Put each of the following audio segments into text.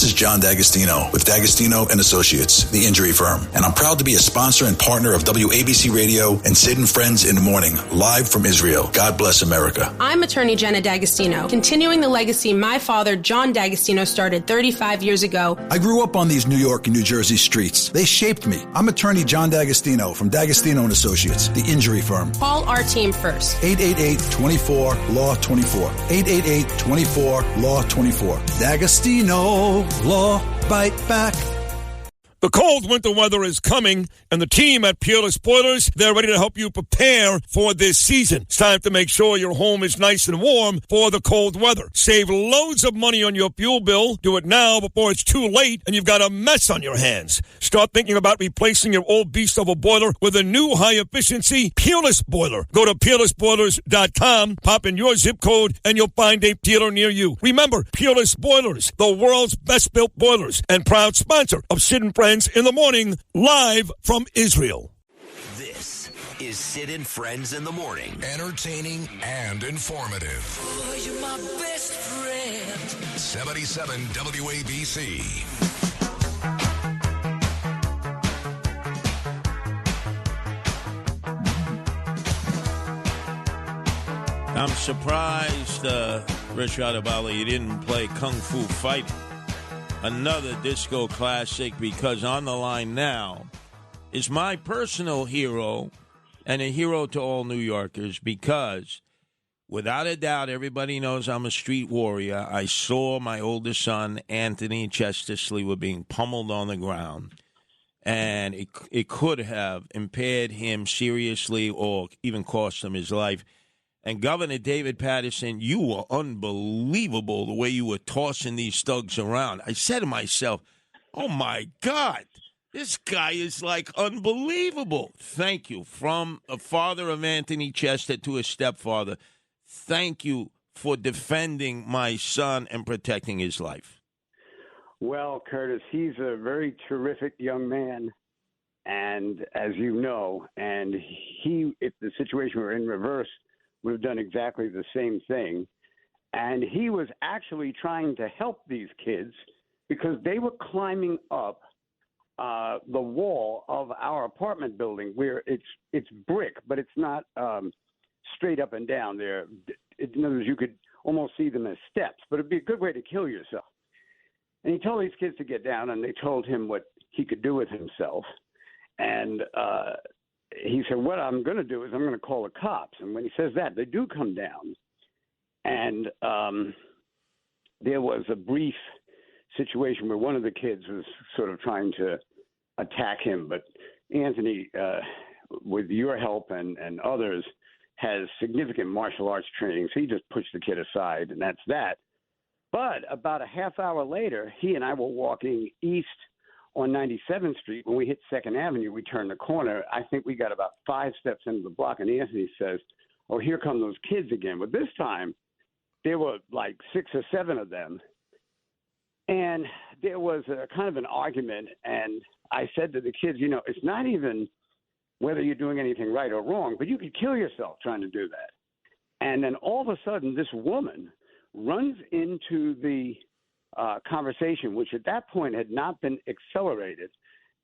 is John D'Agostino with D'Agostino and Associates, the injury firm, and I'm proud to be a sponsor and partner of WABC Radio and Sid and Friends in the Morning, live from Israel. God bless America. I'm attorney Jenna D'Agostino, continuing the legacy my father, John D'Agostino, started 35 years ago. I grew up on these New York and New Jersey streets. They shaped me. I'm attorney John D'Agostino from D'Agostino and Associates, the injury firm. Call our team first. 888-24-LAW-24. 888-24-LAW-24. D'Agostino Law Bite Back. The cold winter weather is coming, and the team at Peerless Boilers, they're ready to help you prepare for this season. It's time to make sure your home is nice and warm for the cold weather. Save loads of money on your fuel bill. Do it now before it's too late and you've got a mess on your hands. Start thinking about replacing your old beast of a boiler with a new high-efficiency Peerless Boiler. Go to peerlessboilers.com, pop in your zip code, and you'll find a dealer near you. Remember, Peerless Boilers, the world's best-built boilers, and proud sponsor of Sid and Friends in the Morning, live from Israel. This is Sid and Friends in the Morning. Entertaining and informative. Oh, you're my best friend. 77 WABC. I'm surprised, Rashad Abali, you didn't play Kung Fu Fighting. Another disco classic, because on the line now is my personal hero and a hero to all New Yorkers, because without a doubt, everybody knows I'm a street warrior. I saw my oldest son, Anthony Chester Sliwa, being pummeled on the ground, and it could have impaired him seriously or even cost him his life. And Governor David Paterson, you were unbelievable the way you were tossing these thugs around. I said to myself, oh, my God, this guy is like unbelievable. Thank you. From a father of Anthony Chester to a stepfather, thank you for defending my son and protecting his life. Well, Curtis, he's a very terrific young man. And as you know, and if the situation were in reverse, would have done exactly the same thing. And he was actually trying to help these kids because they were climbing up the wall of our apartment building, where it's brick, but it's not straight up and down there. In other words, you could almost see them as steps, but it'd be a good way to kill yourself. And he told these kids to get down, and they told him what he could do with himself. And he said, what I'm going to do is I'm going to call the cops. And when he says that, they do come down. And there was a brief situation where one of the kids was sort of trying to attack him. But Anthony, with your help and others, has significant martial arts training. So he just pushed the kid aside, and that's that. But about a half hour later, he and I were walking east on 97th Street. When we hit 2nd Avenue, we turned the corner. I think we got about 5 steps into the block, and Anthony says, oh, here come those kids again. But this time, there were like 6 or 7 of them. And there was a kind of an argument, and I said to the kids, you know, it's not even whether you're doing anything right or wrong, but you could kill yourself trying to do that. And then all of a sudden, this woman runs into the conversation, which at that point had not been accelerated,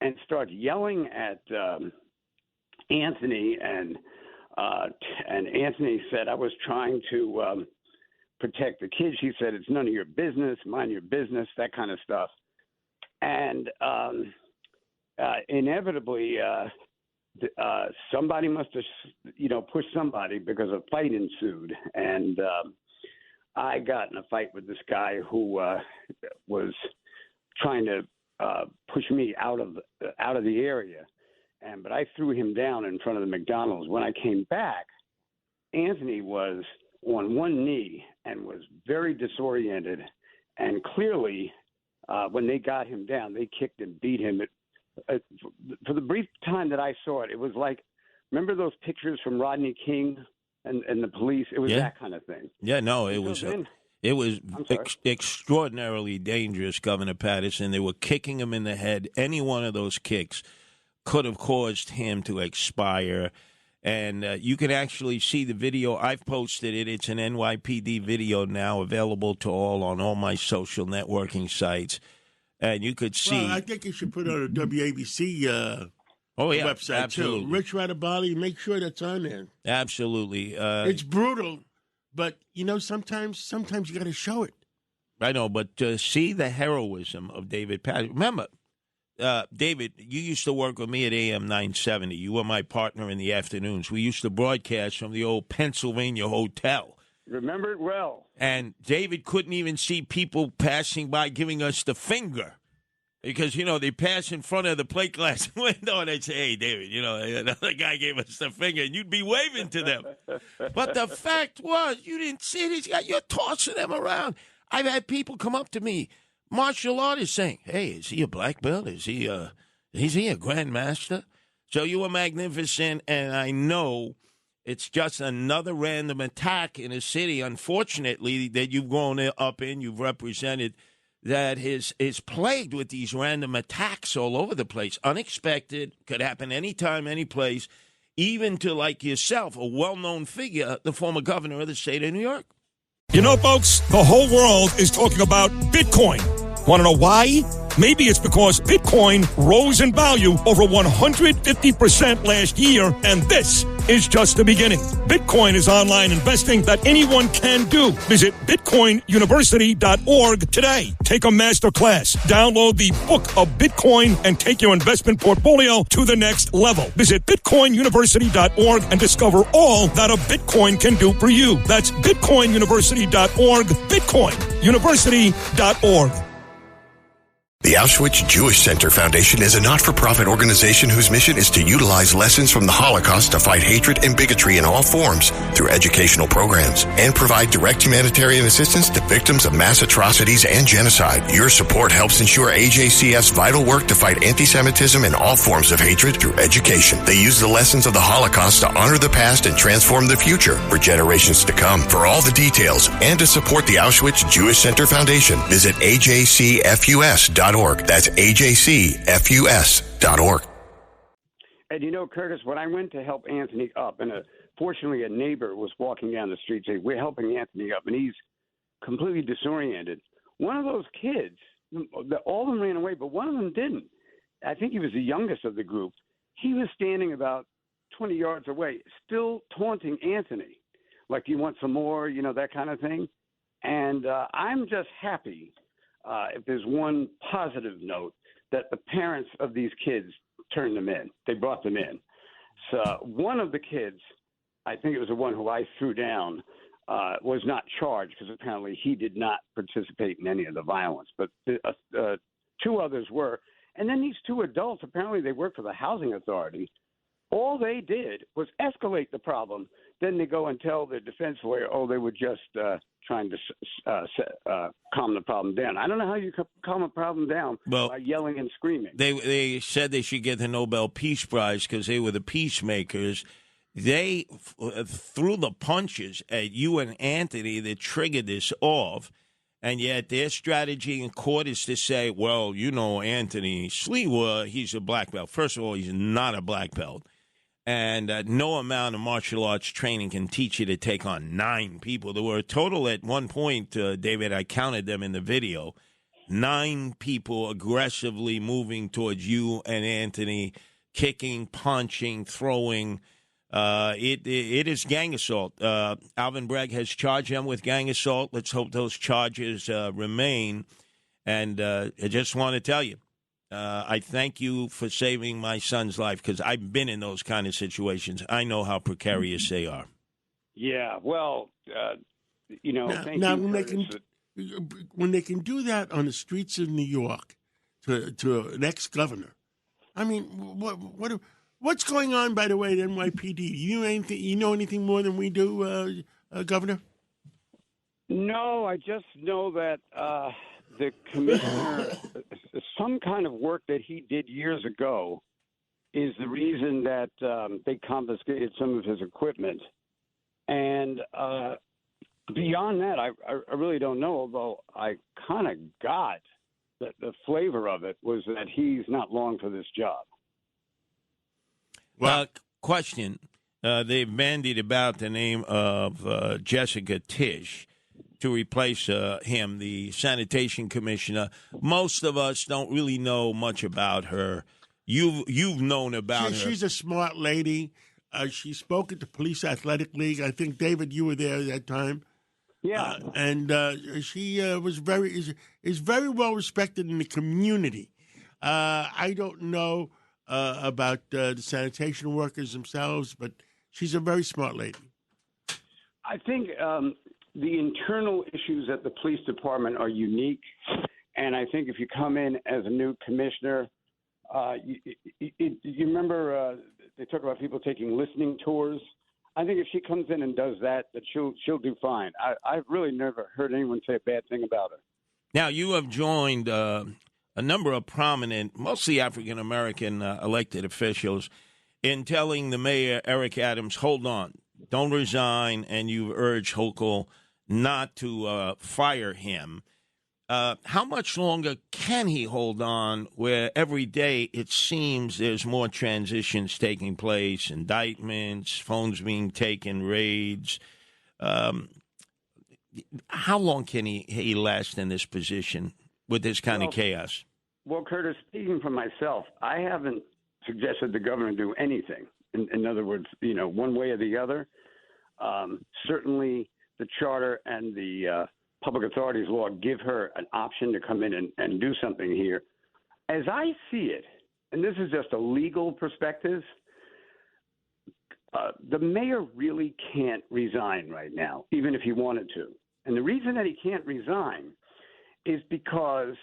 and starts yelling at Anthony. And Anthony said, I was trying to protect the kids. She said, it's none of your business, mind your business, that kind of stuff. And inevitably, somebody must have, pushed somebody, because a fight ensued. And I got in a fight with this guy who was trying to push me out of the area, but I threw him down in front of the McDonald's. When I came back, Anthony was on one knee and was very disoriented, and clearly, when they got him down, they kicked and beat him. For the brief time that I saw it, it was like, remember those pictures from Rodney King? And the police, it was that kind of thing. Yeah, no, it was extraordinarily dangerous, Governor Paterson. They were kicking him in the head. Any one of those kicks could have caused him to expire. And you can actually see the video. I've posted it. It's an NYPD video now, available to all on all my social networking sites. And you could see. Well, I think you should put it on a WABC website, absolutely. too. Rich Radabali, make sure that's on there. Absolutely. It's brutal, but, sometimes you got to show it. I know, but to see the heroism of David Paterson. Remember, David, you used to work with me at AM 970. You were my partner in the afternoons. We used to broadcast from the old Pennsylvania Hotel. Remember it well. And David couldn't even see people passing by giving us the finger. Because, they pass in front of the plate glass window and they'd say, hey, David, another guy gave us the finger, and you'd be waving to them. But the fact was, you didn't see these guys. You're tossing them around. I've had people come up to me, martial artists, saying, hey, is he a black belt? Is he a grandmaster? So you were magnificent, and I know it's just another random attack in a city, unfortunately, that you've grown up in, you've represented, that is plagued with these random attacks all over the place. Unexpected, could happen anytime, any place, even to, like yourself, a well-known figure, the former governor of the state of New York. You know, folks, the whole world is talking about Bitcoin. Want to know why? Maybe it's because Bitcoin rose in value over 150% last year, and this is just the beginning. Bitcoin is online investing that anyone can do. Visit bitcoinuniversity.org today. Take a master class. Download the book of Bitcoin and take your investment portfolio to the next level. Visit bitcoinuniversity.org and discover all that a Bitcoin can do for you. That's bitcoinuniversity.org, bitcoinuniversity.org. The Auschwitz Jewish Center Foundation is a not-for-profit organization whose mission is to utilize lessons from the Holocaust to fight hatred and bigotry in all forms through educational programs and provide direct humanitarian assistance to victims of mass atrocities and genocide. Your support helps ensure AJCF's vital work to fight anti-Semitism and all forms of hatred through education. They use the lessons of the Holocaust to honor the past and transform the future for generations to come. For all the details and to support the Auschwitz Jewish Center Foundation, visit ajcfus.org. That's ajcfus.org. And Curtis, when I went to help Anthony up, and fortunately a neighbor was walking down the street saying, we're helping Anthony up, and he's completely disoriented. One of those kids, all of them ran away, but one of them didn't. I think he was the youngest of the group. He was standing about 20 yards away, still taunting Anthony, like, do you want some more, that kind of thing. And I'm just happy. If there's one positive note, that the parents of these kids turned them in. They brought them in. So one of the kids, I think it was the one who I threw down, was not charged because apparently he did not participate in any of the violence. But two others were. And then these two adults, apparently they work for the housing authority. All they did was escalate the problem. Then they go and tell their defense lawyer, they were just trying to calm the problem down. I don't know how you calm a problem down by yelling and screaming. They said they should get the Nobel Peace Prize because they were the peacemakers. They threw the punches at you and Anthony that triggered this off, and yet their strategy in court is to say, well, Anthony Sliwa, he's a black belt. First of all, he's not a black belt. And no amount of martial arts training can teach you to take on 9 people. There were a total at one point, David, I counted them in the video, 9 people aggressively moving towards you and Anthony, kicking, punching, throwing. It is gang assault. Alvin Bragg has charged them with gang assault. Let's hope those charges remain. And I just want to tell you, I thank you for saving my son's life because I've been in those kind of situations. I know how precarious they are. Yeah, well, thank you. When they can do that on the streets of New York to an ex-governor, I mean, what's going on, by the way, at NYPD? You know anything more than we do, Governor? No, I just know that the commissioner, some kind of work that he did years ago is the reason that they confiscated some of his equipment. And beyond that, I really don't know, although I kind of got that the flavor of it was that he's not long for this job. Well, question. They've bandied about the name of Jessica Tisch. to replace him, the sanitation commissioner. Most of us don't really know much about her. You've known about her. She's a smart lady. She spoke at the Police Athletic League. I think, David, you were there at that time. Yeah. And she is very well respected in the community. I don't know about the sanitation workers themselves, but she's a very smart lady. I think the internal issues at the police department are unique, and I think if you come in as a new commissioner, you remember they talk about people taking listening tours. I think if she comes in and does that she'll do fine. I've really never heard anyone say a bad thing about her. Now, you have joined a number of prominent, mostly African-American elected officials in telling the mayor, Eric Adams, hold on, don't resign, and you've urged Hochul not to fire him. How much longer can he hold on where every day it seems there's more transitions taking place, indictments, phones being taken, raids? How long can he last in this position with this kind of chaos? Well, Curtis, speaking for myself, I haven't suggested the governor do anything. In other words, one way or the other. Certainly the charter and the public authorities law give her an option to come in and do something here. As I see it, and this is just a legal perspective, the mayor really can't resign right now, even if he wanted to. And the reason that he can't resign is because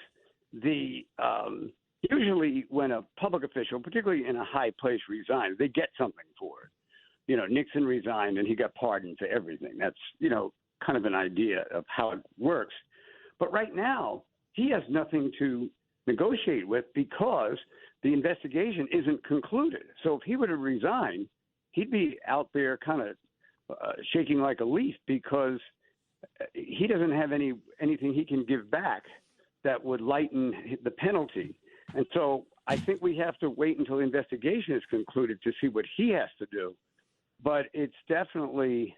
usually when a public official, particularly in a high place, resigns, they get something for it. Nixon resigned and he got pardoned for everything. That's, kind of an idea of how it works. But right now, he has nothing to negotiate with because the investigation isn't concluded. So if he were to resign, he'd be out there kind of shaking like a leaf because he doesn't have anything he can give back that would lighten the penalty. And so I think we have to wait until the investigation is concluded to see what he has to do. But it's definitely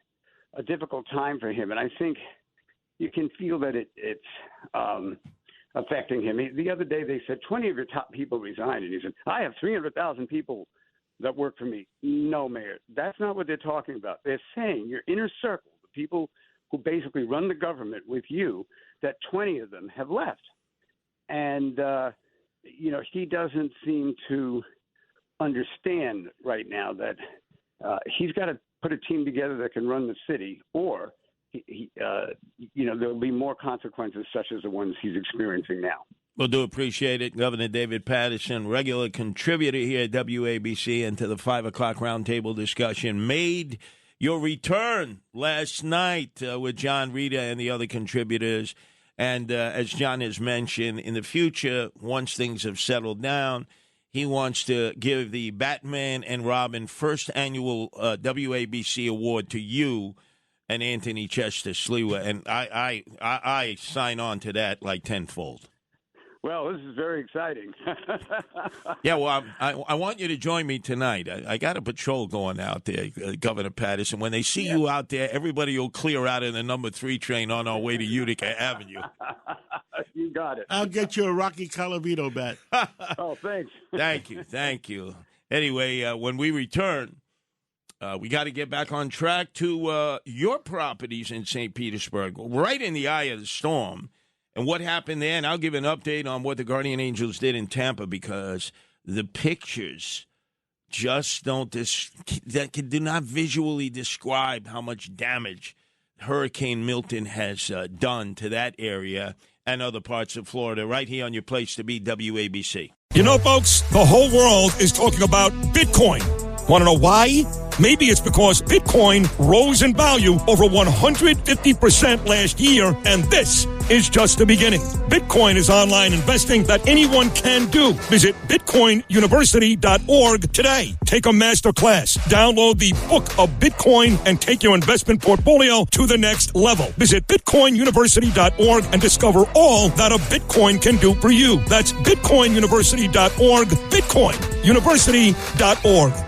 a difficult time for him. And I think you can feel that it's affecting him. The other day they said 20 of your top people resigned. And he said, I have 300,000 people that work for me. No, Mayor, that's not what they're talking about. They're saying your inner circle, the people who basically run the government with you, that 20 of them have left. And, he doesn't seem to understand right now that he's got to put a team together that can run the city, or there'll be more consequences such as the ones he's experiencing now. Well, do appreciate it. Governor David Paterson, regular contributor here at WABC and to the 5 o'clock roundtable discussion, made your return last night with John Rita and the other contributors. And as John has mentioned, in the future, once things have settled down, he wants to give the Batman and Robin first annual WABC award to you and Anthony Chester Sliwa. And I sign on to that like tenfold. Well, this is very exciting. Yeah, well, I want you to join me tonight. I got a patrol going out there, Governor Paterson. When they see you out there, everybody will clear out in the number 3 train on our way to Utica Avenue. You got it. I'll get you a Rocky Colavito bat. Oh, thanks. Thank you. Anyway, when we return, we got to get back on track to your properties in St. Petersburg, right in the eye of the storm. And what happened there, and I'll give an update on what the Guardian Angels did in Tampa, because the pictures just do not visually describe how much damage Hurricane Milton has done to that area and other parts of Florida, right here on your place to be, WABC. You know, folks, the whole world is talking about Bitcoin. Want to know why? Maybe it's because Bitcoin rose in value over 150% last year, and this is just the beginning. Bitcoin is online investing that anyone can do. Visit bitcoinuniversity.org today. Take a master class. Download the Book of Bitcoin and take your investment portfolio to the next level. Visit bitcoinuniversity.org and discover all that a Bitcoin can do for you. That's bitcoinuniversity.org, bitcoinuniversity.org.